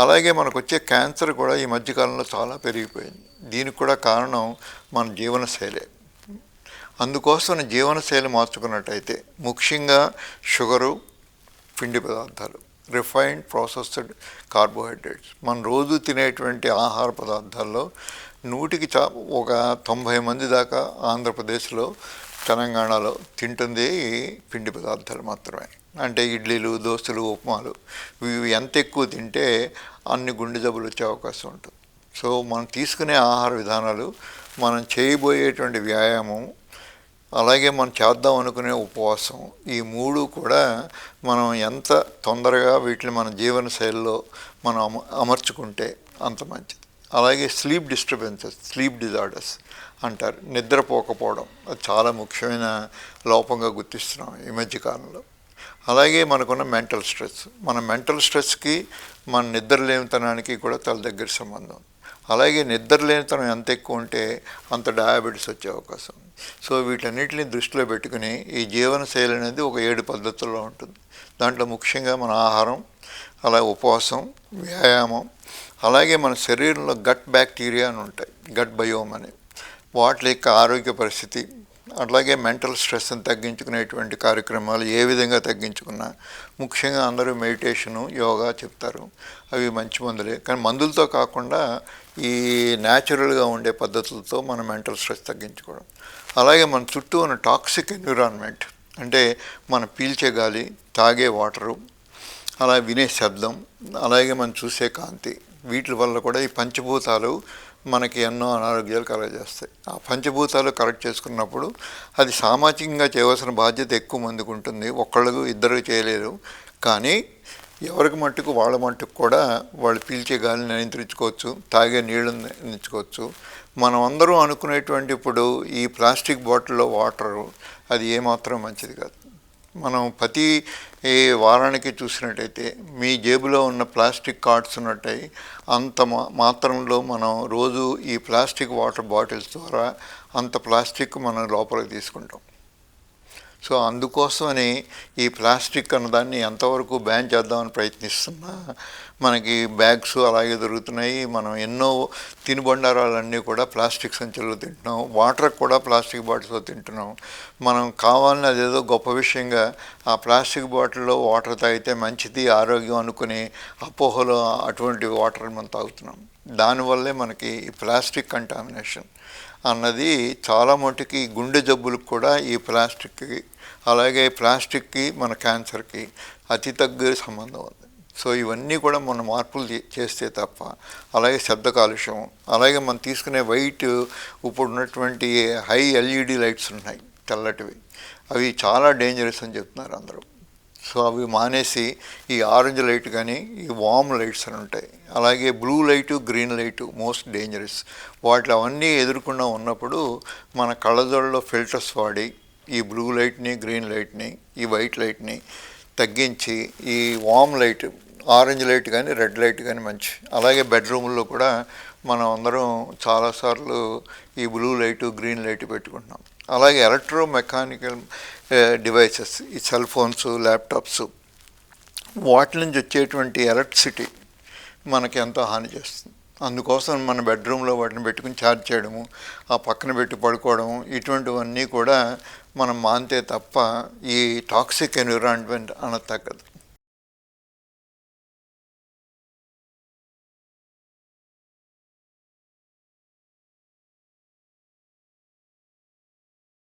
అలాగే మనకొచ్చే క్యాన్సర్ కూడా ఈ మధ్యకాలంలో చాలా పెరిగిపోయింది. దీనికి కూడా కారణం మన జీవనశైలే. అందుకోసం జీవనశైలి మార్చుకున్నట్టయితే ముఖ్యంగా షుగరు, పిండి పదార్థాలు, రిఫైన్డ్ ప్రాసెస్డ్ కార్బోహైడ్రేట్స్, మనం రోజు తినేటువంటి ఆహార పదార్థాల్లో నూటికి ఒక 90 మంది దాకా ఆంధ్రప్రదేశ్లో, తెలంగాణలో తింటుంది పిండి పదార్థాలు మాత్రమే. అంటే ఇడ్లీలు, దోశలు, ఉప్మాలు, ఇవి ఎంత ఎక్కువ తింటే అన్ని గుండె జబ్బులు వచ్చే అవకాశం ఉంటుంది. సో మనం తీసుకునే ఆహార విధానాలు, మనం చేయబోయేటువంటి వ్యాయామం, అలాగే మనం చేద్దాం అనుకునే ఉపవాసం, ఈ మూడు కూడా మనం ఎంత తొందరగా వీటిని మన జీవన శైలిలో మనం అమర్చుకుంటే అంత మంచిది. అలాగే స్లీప్ డిస్టర్బెన్సెస్, స్లీప్ డిజార్డర్స్ అంటారు, నిద్రపోకపోవడం, అది చాలా ముఖ్యమైన లోపంగా గుర్తిస్తున్నాం ఈ మధ్యకాలంలో. అలాగే మనకున్న మెంటల్ స్ట్రెస్, మన మెంటల్ స్ట్రెస్కి మన నిద్రలేనితనానికి కూడా చాలా దగ్గర సంబంధం. అలాగే నిద్రలేనితనం ఎంత ఎక్కువ ఉంటే అంత డయాబెటీస్ వచ్చే అవకాశం ఉంది. సో వీటన్నిటిని దృష్టిలో పెట్టుకుని ఈ జీవనశైలి అనేది ఒక 7 పద్ధతుల్లో ఉంటుంది. దాంట్లో ముఖ్యంగా మన ఆహారం, అలాగే ఉపవాసం, వ్యాయామం, అలాగే మన శరీరంలో గట్ బ్యాక్టీరియా అని ఉంటాయి, గట్ బయోమ్ అని, వాటి యొక్క ఆరోగ్య పరిస్థితి, అట్లాగే మెంటల్ స్ట్రెస్ని తగ్గించుకునేటువంటి కార్యక్రమాలు ఏ విధంగా తగ్గించుకున్నా, ముఖ్యంగా అందరూ మెడిటేషను, యోగా చెప్తారు, అవి మంచి మందులే. కానీ మందులతో కాకుండా ఈ న్యాచురల్గా ఉండే పద్ధతులతో మన మెంటల్ స్ట్రెస్ తగ్గించుకోవడం. అలాగే మన చుట్టూ ఉన్న టాక్సిక్ ఎన్విరాన్మెంట్, అంటే మనం పీల్చే గాలి, తాగే వాటరు, అలా వినే శబ్దం, అలాగే మనం చూసే కాంతి, వీటి వల్ల కూడా ఈ పంచభూతాలు మనకి ఎన్నో అనారోగ్యాలు కలగజేస్తాయి. ఆ పంచభూతాలు కరెక్ట్ చేసుకున్నప్పుడు అది సామాజికంగా చేయవలసిన బాధ్యత ఎక్కువ మందికి ఉంటుంది, ఒక్కళ్ళకు ఇద్దరు చేయలేరు. కానీ ఎవరికి మట్టుకు వాళ్ళ మట్టుకు కూడా వాళ్ళు పీల్చే గాలిని నియంత్రించుకోవచ్చు, తాగే నీళ్ళని నియంత్రించుకోవచ్చు. మనం అందరూ అనుకునేటువంటి ఇప్పుడు ఈ ప్లాస్టిక్ బాటిల్లో వాటరు, అది ఏమాత్రం మంచిది కాదు. మనం ప్రతి వారానికి చూసినట్టయితే మీ జేబులో ఉన్న ప్లాస్టిక్ కార్డ్స్ ఉన్నట్టయి అంత మాత్రంలో మనం రోజు ఈ ప్లాస్టిక్ వాటర్ బాటిల్స్ ద్వారా అంత ప్లాస్టిక్ మనం లోపలికి తీసుకుంటాం. సో అందుకోసమని ఈ ప్లాస్టిక్ అన్నదాన్ని ఎంతవరకు బ్యాన్ చేద్దామని ప్రయత్నిస్తున్నా మనకి బ్యాగ్స్ అలాగే దొరుకుతున్నాయి. మనం ఎన్నో తినుబండారాలన్నీ కూడా ప్లాస్టిక్ సంచుల్లో తింటున్నాం, వాటర్ కూడా ప్లాస్టిక్ బాటిల్స్లో తింటున్నాం. మనం కావాలని అదేదో గొప్ప విషయంగా ఆ ప్లాస్టిక్ బాటిల్లో వాటర్ తాగితే మంచిది ఆరోగ్యం అనుకుని అపోహలో అటువంటి వాటర్ మనం తాగుతున్నాం. దానివల్లే మనకి ఈ ప్లాస్టిక్ కంటామినేషన్ అన్నది చాలా మటుకి గుండె జబ్బులకు కూడా ఈ ప్లాస్టిక్కి, అలాగే ప్లాస్టిక్కి మన క్యాన్సర్కి అతి తగ్గ సంబంధం ఉంది. సో ఇవన్నీ కూడా మనం మార్పులు చేస్తే తప్ప, అలాగే శబ్ద కాలుష్యం, అలాగే మనం తీసుకునే వైట్, ఇప్పుడు ఉన్నటువంటి హై ఎల్ఈడి లైట్స్ ఉన్నాయి తెల్లటివి, అవి చాలా డేంజరస్ అని చెప్తున్నారు అందరూ. సో అవి మానేసి ఈ ఆరెంజ్ లైట్ కానీ ఈ వామ్ లైట్స్ అని ఉంటాయి, అలాగే blue light, green light most dangerous. వాటిలో అవన్నీ ఎదుర్కొన్నా ఉన్నప్పుడు మన కళ్ళజోళ్ళలో ఫిల్టర్స్ వాడి ఈ బ్లూ లైట్ని, గ్రీన్ లైట్ని, ఈ వైట్ లైట్ని తగ్గించి ఈ వామ్ లైట్, ఆరెంజ్ లైట్ కానీ రెడ్ లైట్ కానీ మంచి. అలాగే బెడ్రూమ్లో కూడా మనం అందరం చాలాసార్లు ఈ బ్లూ లైటు, గ్రీన్ లైట్ పెట్టుకుంటున్నాం. అలాగే ఎలక్ట్రోమెకానికల్ డివైసెస్, ఈ సెల్ ఫోన్స్, ల్యాప్టాప్స్, వాటి నుంచి వచ్చేటువంటి ఎలక్ట్రిసిటీ మనకి ఎంతో హాని చేస్తుంది. అందుకోసం మన బెడ్రూమ్లో వాటిని పెట్టుకుని ఛార్జ్ చేయడము, ఆ పక్కన పెట్టి పడుకోవడం, ఇటువంటివన్నీ కూడా మనం మానితే తప్ప ఈ టాక్సిక్ ఎన్విరాన్మెంట్ అన్నది తగ్గదు.